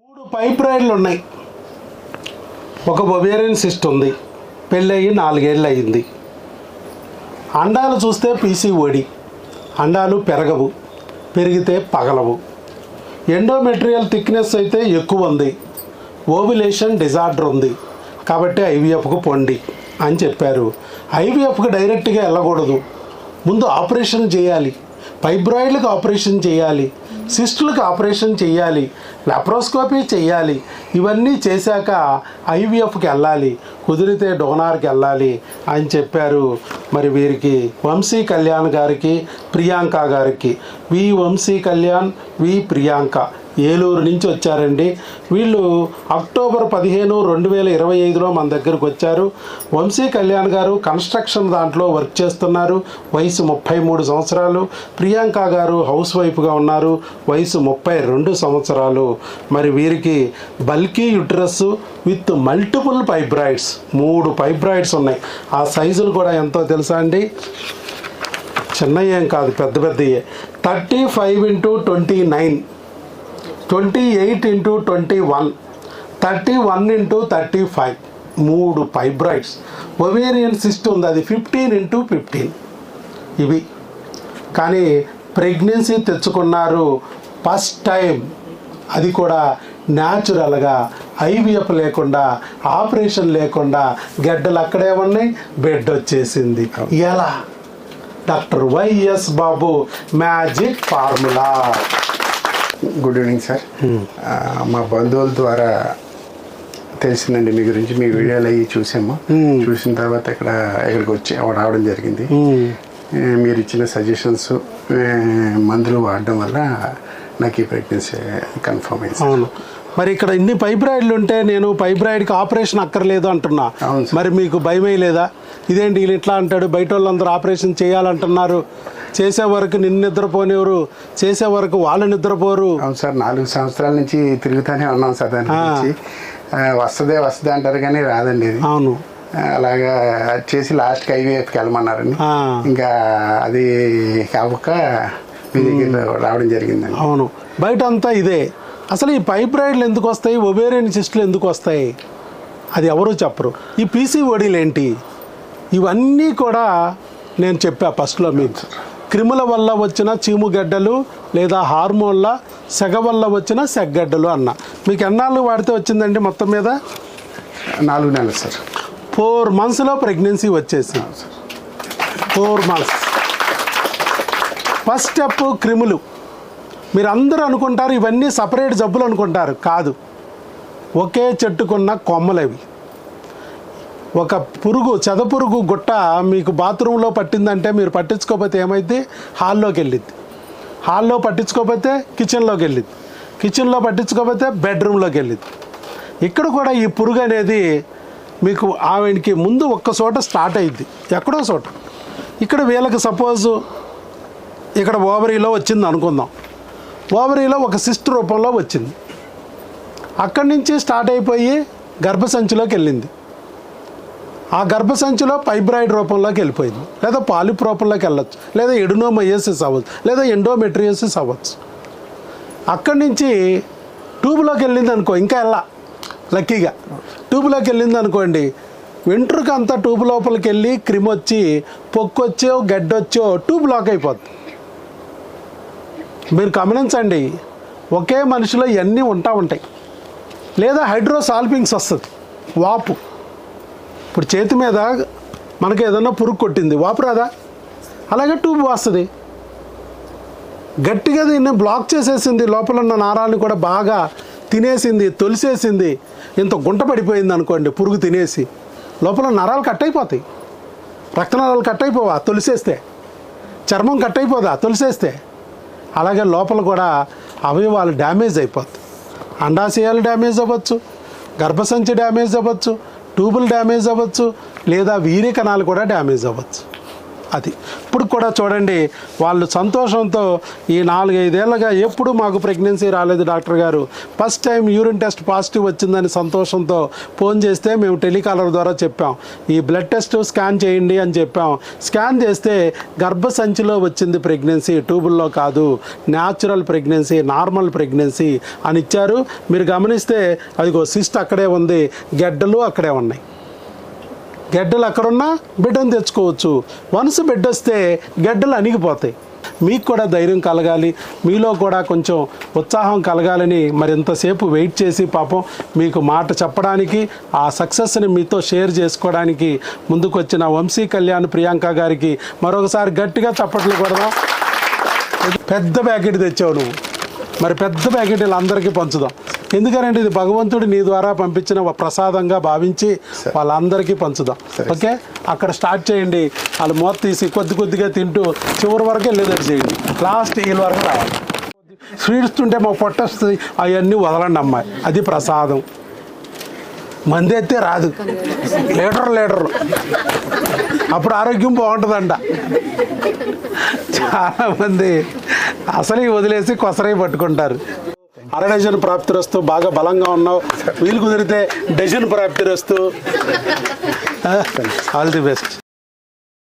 3 ఫైబ్రాయిడ్లు ఉన్నాయి. ఒక ovarian cyst ఉంది. పెళ్ళయి 4 ఏళ్ళు అయింది. అండాలు చూస్తే పీసీఓడి. అండాలు పెరగవు, పెరిగితే పగలవు. ఎండోమెట్రియల్ థిక్నెస్ అయితే ఎక్కువ ఉంది. ఓవ్యులేషన్ డిజార్డర్ ఉంది. కాబట్టి ఐవీఎఫ్కు పొండి అని చెప్పారు. ఐవీఎఫ్కి డైరెక్ట్గా వెళ్ళకూడదు. ముందు ఆపరేషన్ చేయాలి. ఫైబ్రాయిడ్లకు ఆపరేషన్ చేయాలి, సిస్టులకు ఆపరేషన్ చేయాలి, లాప్రోస్కోపీ చేయాలి. ఇవన్నీ చేశాక ఐవీఎఫ్కి వెళ్ళాలి, కుదిరితే డోనార్కి వెళ్ళాలి అని చెప్పారు. మరి వీరికి వంశీ కళ్యాణ్ గారికి, ప్రియాంక గారికి, వి వంశీ కళ్యాణ్, వి ప్రియాంక ఏలూరు నుంచి వచ్చారండి. వీళ్ళు అక్టోబర్ 15, 2025లో మన దగ్గరకు వచ్చారు. వంశీ కళ్యాణ్ గారు కన్స్ట్రక్షన్ దాంట్లో వర్క్ చేస్తున్నారు. వయసు 33 సంవత్సరాలు. ప్రియాంక గారు హౌస్ వైఫ్గా ఉన్నారు. వయసు 32 సంవత్సరాలు. మరి వీరికి bulky uterus with multiple fibroids, 3 fibroids ఉన్నాయి. ఆ సైజులు కూడా ఎంతో తెలుసా అండి? చిన్నవి ఏం కాదు, పెద్ద పెద్దయే. 35 × 29, 28 × 21, 31 × 35, 3 ఫైబ్రాయిడ్స్. ఒవేరియన్ సిస్ట్ ఉంది, అది 15 × 15. ఇవి కానీ ప్రెగ్నెన్సీ తెచ్చుకున్నారు ఫస్ట్ టైం. అది కూడా న్యాచురల్గా, ఐవీఎఫ్ లేకుండా, ఆపరేషన్ లేకుండా. గడ్డలు అక్కడే ఉన్నాయి, బెడ్ వచ్చేసింది. ఎలా? Doctor YS Babu magic formula. Good evening sir. మా బంధువుల ద్వారా తెలిసిందండి మీ గురించి. మీ వీడియోలు అవి చూసాము. చూసిన తర్వాత ఇక్కడికి వచ్చి రావడం జరిగింది. మీరు ఇచ్చిన సజెషన్స్, మందులు వాడడం వల్ల నాకు ఈ ప్రెగ్నెన్సీ కన్ఫర్మ్ అయింది. అవును. మరి ఇక్కడ ఇన్ని ఫైబ్రాయిడ్లు ఉంటే నేను ఫైబ్రాయిడ్కి ఆపరేషన్ అక్కర్లేదు అంటున్నా. మరి మీకు భయమే లేదా? ఇదేంటి వీళ్ళు ఇట్లా అంటాడు, బయట వాళ్ళందరూ ఆపరేషన్ చేయాలంటున్నారు, చేసే వరకు నిన్ను నిద్రపోనివ్వరు, చేసే వరకు వాళ్ళు నిద్రపోరు. అవును సార్, 4 సంవత్సరాల నుంచి తిరుగుతూనే ఉన్నాం సార్. దాని గురించి వస్తుంది అంటారు కానీ రాదండి ఇది. అవును. అలాగా చేసి లాస్ట్కి ఐవీఎఫ్కి వెళ్ళమన్నారండి. ఇంకా అది కాక మీ దగ్గర రావడం జరిగిందండి. అవును. బయట అంతా ఇదే. అసలు ఈ ఫైబ్రాయిడ్లు ఎందుకు వస్తాయి, ఒవేరియన్ సిస్టులు ఎందుకు వస్తాయి, అది ఎవరు చెప్పరు. ఈ పీసీఓడీలు ఏంటి, ఇవన్నీ కూడా నేను చెప్పా ఫస్ట్లో మీకు. క్రిముల వల్ల వచ్చిన చీముగడ్డలు లేదా హార్మోన్ల సెగ వల్ల వచ్చిన సెగ్గడ్డలు అన్న. మీకు ఎన్నాళ్ళు వాడితే వచ్చిందండి? మొత్తం మీద 4 నెలలు సార్. 4 monthsలో ప్రెగ్నెన్సీ వచ్చేసి 4 months. ఫస్ట్ స్టెప్ క్రిములు. మీరు అందరూ అనుకుంటారు ఇవన్నీ సపరేట్ జబ్బులు అనుకుంటారు. కాదు, ఒకే చెట్టుకున్న కొమ్మలు అవి. ఒక పురుగు, చెదపురుగు గుట్ట మీకు బాత్రూంలో పట్టిందంటే మీరు పట్టించుకోకపోతే ఏమైంది? హాల్లోకి వెళ్ళిద్ది. హాల్లో పట్టించుకోకపోతే కిచెన్లోకి వెళ్ళిద్ది. కిచెన్లో పట్టించుకోకపోతే బెడ్రూమ్లోకి వెళ్ళిద్ది. ఇక్కడ కూడా ఈ పురుగు అనేది మీకు ఆవిడకి ముందు ఒక్క చోట స్టార్ట్ అయ్యిద్ది, ఎక్కడో చోట. ఇక్కడ వీళ్ళకి సపోజు ఇక్కడ ఓవరీలో వచ్చింది అనుకుందాం. ఓవరీలో ఒక సిస్ట్ రూపంలో వచ్చింది. అక్కడి నుంచి స్టార్ట్ అయిపోయి గర్భసంచిలోకి వెళ్ళింది. ఆ గర్భసంచిలో ఫైబ్రాయిడ్ రూపంలోకి వెళ్ళిపోయింది, లేదా పాలిప్ రూపంలోకి వెళ్ళచ్చు, లేదా ఎడినోమయోసిస్ అవ్వచ్చు, లేదా ఎండోమెట్రియోసిస్ అవ్వచ్చు. అక్కడి నుంచి ట్యూబ్లోకి వెళ్ళింది అనుకో, ఇంకా వెళ్ళా లక్కీగా. ట్యూబ్లోకి వెళ్ళింది అనుకోండి, వెంట్రుక అంతా ట్యూబ్ లోపలికి వెళ్ళి క్రిమ్ వచ్చి, పొక్కొచ్చో గడ్డొచ్చో ట్యూబ్ లాక్ అయిపోద్ది. మీరు గమనించండి, ఒకే మనిషిలో ఇవన్నీ ఉంటాయి. లేదా హైడ్రోసాల్పింగ్స్ వస్తుంది, వాపు. ఇప్పుడు చేతి మీద మనకి ఏదన్నా పురుగు కొట్టింది, వాపు రాదా? అలాగే ట్యూబ్ వస్తుంది. గట్టిగా దీన్ని బ్లాక్ చేసేసింది, లోపల ఉన్న నారాన్ని కూడా బాగా తినేసింది, తొలిసేసింది. ఇంత గుంట పడిపోయింది అనుకోండి, పురుగు తినేసి లోపల నరాలు కట్ అయిపోతాయి. రక్తనాళాలు కట్ అయిపోవా తొలిసేస్తే? చర్మం కట్ అయిపోదా తొలిసేస్తే? అలాగే లోపల కూడా అవయవాలు డ్యామేజ్ అయిపోతాయి. అండాశయాలు డ్యామేజ్ అవ్వచ్చు, గర్భసంచి డ్యామేజ్ అవ్వచ్చు, ట్యూబులు డ్యామేజ్ అవ్వచ్చు, లేదా వీర్య కణాలు కూడా డ్యామేజ్ అవ్వచ్చు. అది ఇప్పుడు కూడా చూడండి వాళ్ళు సంతోషంతో ఈ 4-5 ఏళ్ళగా ఎప్పుడు మాకు ప్రెగ్నెన్సీ రాలేదు డాక్టర్ గారు, first time urine test positive వచ్చిందని సంతోషంతో ఫోన్ చేస్తే మేము టెలికాలర్ ద్వారా చెప్పాం, ఈ బ్లడ్ టెస్ట్ స్కాన్ చేయండి అని చెప్పాం. స్కాన్ చేస్తే గర్భసంచిలో వచ్చింది ప్రెగ్నెన్సీ, ట్యూబుల్లో కాదు, న్యాచురల్ ప్రెగ్నెన్సీ, నార్మల్ ప్రెగ్నెన్సీ అని ఇచ్చారు. మీరు గమనిస్తే అదిగో సిస్ట్ అక్కడే ఉంది, గెడ్డలు అక్కడే ఉన్నాయి. గెడ్డలు అక్కడున్నా బిడ్డను తెచ్చుకోవచ్చు. వన్స్ బిడ్డ వస్తే గెడ్డలు అణిగిపోతాయి. మీకు కూడా ధైర్యం కలగాలి, మీలో కూడా కొంచెం ఉత్సాహం కలగాలని మరి ఇంతసేపు వెయిట్ చేసి పాపం మీకు మాట చెప్పడానికి, ఆ సక్సెస్ని మీతో షేర్ చేసుకోవడానికి ముందుకు వచ్చిన వంశీ కళ్యాణ్ ప్రియాంక గారికి మరొకసారి గట్టిగా చప్పట్లు కొడదాం. పెద్ద ప్యాకెట్ తెచ్చావు నువ్వు, మరి పెద్ద ప్యాకెట్ అందరికీ పంచుదాం. ఎందుకంటే ఇది భగవంతుడు నీ ద్వారా పంపించిన ప్రసాదంగా భావించి వాళ్ళందరికీ పంచుదాం. ఓకే, అక్కడ స్టార్ట్ చేయండి. వాళ్ళు మూత తీసి కొద్ది కొద్దిగా తింటూ చివరి వరకు వెళ్ళేటట్టు చేయండి, లాస్ట్ వీళ్ళ వరకు రావాలి. స్వీట్స్ తింటే మా పొట్ట వస్తుంది, అవన్నీ వదలండి అమ్మాయి, అది ప్రసాదం. మంది అయితే రాదు, లీటర్ అప్పుడు ఆరోగ్యం బాగుంటుందంట. చాలామంది అసలు వదిలేసి కొసరై పట్టుకుంటారు. అరడజన్ ప్రాప్తిరస్తూ, బాగా బలంగా ఉన్నావు, వీలు కుదిరితే డజన్ ప్రాప్తిరస్తూ. All the best.